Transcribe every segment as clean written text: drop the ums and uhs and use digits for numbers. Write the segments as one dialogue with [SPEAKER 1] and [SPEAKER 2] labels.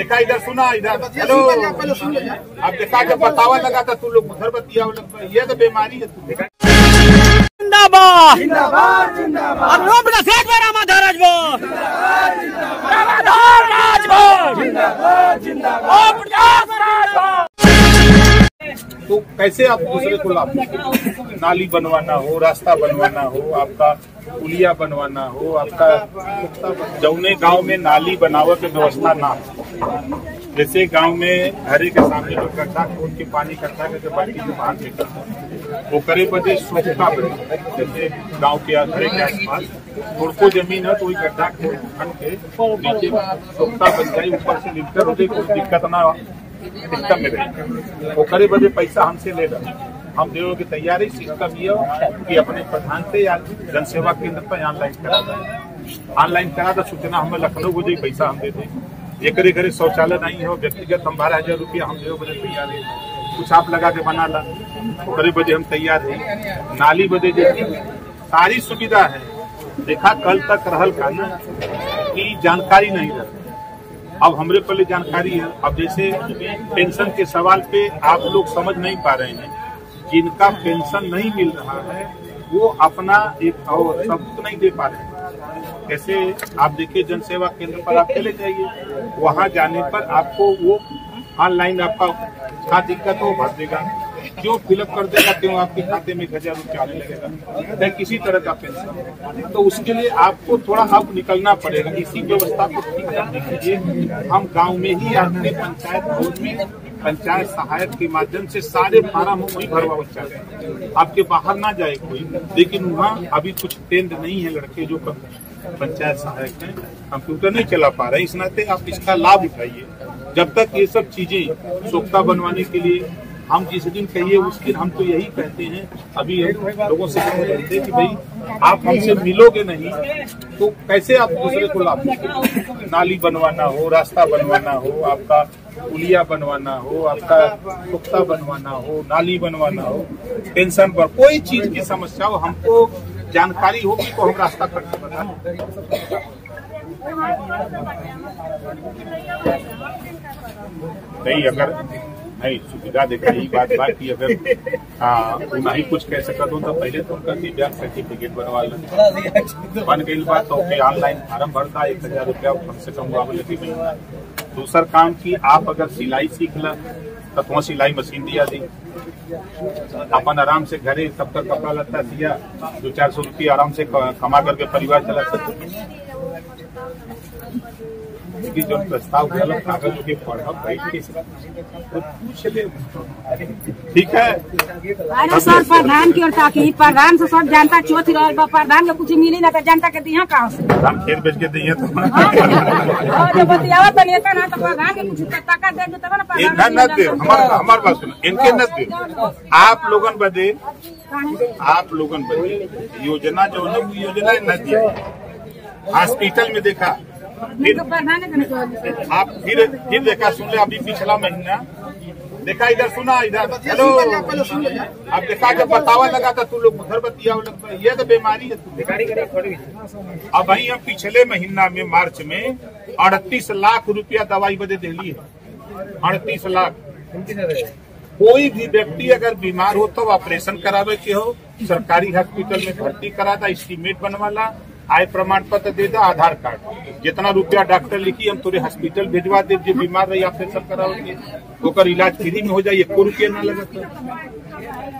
[SPEAKER 1] देखा इधर सुना इधर हेलो। अब देखा जब बतावा लगा था तू लोग उधर बतिया, ये तो बीमारी है। तू देखा
[SPEAKER 2] जिंदाबाद जिंदाबाद जिंदाबाद
[SPEAKER 1] तो कैसे आप दूसरे को लाभ, नाली बनवाना हो, रास्ता बनवाना हो, आपका पुलिया बनवाना हो, आपका जौने गांव में नाली बनावे की व्यवस्था ना हो, जैसे गांव में घरे के सामने जो गड्ढा खोद के पानी इकट्ठा करके बाल्टी के बाहर निकलता है, वो करे बदे सोखता बने। जैसे गांव के घरे के आसपास थोड़को जमीन है तो वही गड्ढा खोद के नीचे सोखता बन जाए, ऊपर से लिफ्टर हो जाए, कोई दिक्कत ना सिस्टम में रहे। वो करे बदे पैसा हमसे ले रहा, हम देने की तैयारी। सिस्टम ये हो कि अपने प्रधान से या जन सेवा केंद्र पर ऑनलाइन करा दें, ऑनलाइन करा दे सूचना हमें लखनऊ हो जाए, पैसा हम दे दें। एक घरे शौचालय नहीं हो, व्यक्तिगत हम 12,000 रुपया हम दे बदे तैयार है, कुछ आप लगा के बना ला करे बदे हम तैयार है। नाली बदे सारी सुविधा है। देखा कल तक रहल का ना कि जानकारी नहीं रही, अब हमरे पहले जानकारी है। अब जैसे पेंशन के सवाल पे आप लोग समझ नहीं पा रहे हैं, जिनका पेंशन नहीं मिल रहा है वो अपना एक और सबूत नहीं दे पा रहे हैं। कैसे आप देखिए जन सेवा केंद्र पर आप चले जाइए, वहां जाने पर आपको वो ऑनलाइन आपका क्या दिक्कत हो भर देगा, क्यों फिलअप कर देगा, क्यों आपके खाते में 1,000 रुपया आने लगेगा, चाहे किसी तरह का पेंशन। तो उसके लिए आपको थोड़ा अब निकलना पड़ेगा। इसी व्यवस्था को ठीक करने के लिए हम गांव में ही अपने पंचायत भवन में पंचायत सहायक के माध्यम से सारे फार्म वही भरवा चाहते हैं, आपके बाहर ना जाए कोई। लेकिन वहाँ अभी कुछ ट्रेंड नहीं है लड़के जो पंचायत सहायक हैं, कंप्यूटर नहीं चला पा रहे, इस नाते आप इसका लाभ उठाइए। जब तक ये सब चीजें सोखता बनवाने के लिए हम जिस दिन कहिए उस दिन हम तो यही कहते हैं। अभी लोगों से कह रहे थे कि भाई आप हमसे मिलोगे नहीं तो कैसे आप दूसरे को लाभ, नाली बनवाना हो, रास्ता बनवाना हो, आपका पुलिया बनवाना हो, आपका सोखता बनवाना हो, नाली बनवाना हो, पेंशन पर कोई चीज की समस्या हो, हमको जानकारी होगी तो हम रास्ता करके बता। नहीं अगर नहीं सुविधा देखा यही बात की अगर नहीं कुछ कह सकता तो पहले तो उनका ब्याज सर्टिफिकेट बनवा लें, बन गई बात तो ऑनलाइन फार्म भरता 1,000 रुपया कम से कम वाले महीना। दूसरा काम की आप अगर सिलाई सीख ला तो वहाँ सिलाई मशीन दिया दी, अपन आराम से घरे तब तक कपड़ा लत्ता दिया, 200-400 रुपया आराम से कमा करके परिवार चला सकते। जो प्रस्ताव कागज के पढ़ा बैठ के तो पूछ ले, ठीक है।
[SPEAKER 3] अरे सर प्रधान की ओर ताकि प्रधान से सब जनता चोथ रहा, प्रधान को कुछ मिली ना तो जनता के दिया कहाँ से
[SPEAKER 1] हम खेत बेच के दिए तो
[SPEAKER 3] जो बतियावा तो नेता ना तो प्रधान के कुछ टका दे दो तब ना प्रधान
[SPEAKER 1] हमार बात सुनो, इनके न दे आप लोगन बदे योजना जो योजना न दिया। हॉस्पिटल में देखा आप फिर देखा सुन ले, अभी पिछला महीना देखा इधर सुना इधर हेलो। अब देखा जब बतावा लगा था तू लोग उधर बतिया, ये तो बीमारी है। अब वही हम पिछले महीना में मार्च में 38 लाख रुपया दवाई बदे दिल्ली है, 38 लाख। कोई भी व्यक्ति अगर बीमार हो तो ऑपरेशन करावे के हो, सरकारी हॉस्पिटल में भर्ती करा था, एस्टीमेट बनवाला, आय प्रमाण पत्र दे दो, आधार कार्ड, जितना रुपया डॉक्टर लिखी हम तोरे हॉस्पिटल भेजवा दे, जो बीमार रही ऑपरेशन कराओगे ओकर इलाज फ्री में हो जाए, 1 रुपया ना लगता।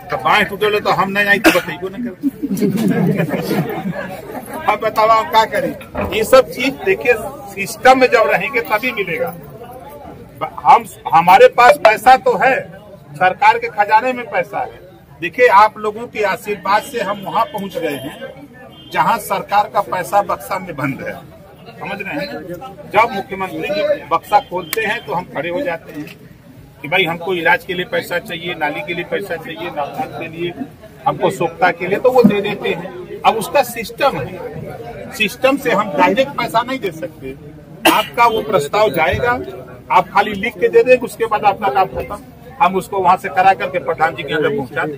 [SPEAKER 1] तो बाएं टूटल तो हम नहीं आई तो बताइबो न कर। अब बतावा हम क्या करें। ये सब चीज देखिए सिस्टम में जब रहेंगे तभी मिलेगा। हमारे पास पैसा तो है, सरकार के खजाने में पैसा है। देखिए आप लोगों के आशीर्वाद से हम वहाँ पहुँच गए हैं जहाँ सरकार का पैसा बक्सा में बंद है, समझ रहे हैं। जब मुख्यमंत्री जी बक्सा खोलते हैं तो हम खड़े हो जाते हैं कि भाई हमको इलाज के लिए पैसा चाहिए, नाली के लिए पैसा चाहिए, नवजात के लिए, हमको सोखता के लिए, तो वो दे देते हैं। अब उसका सिस्टम है, सिस्टम से हम डायरेक्ट पैसा नहीं दे सकते। आपका वो प्रस्ताव जाएगा, आप खाली लिख के दे देंगे, उसके बाद आपका काम खत्म। हम उसको वहां से करा करके प्रधान जी के अंदर पहुंचा दें।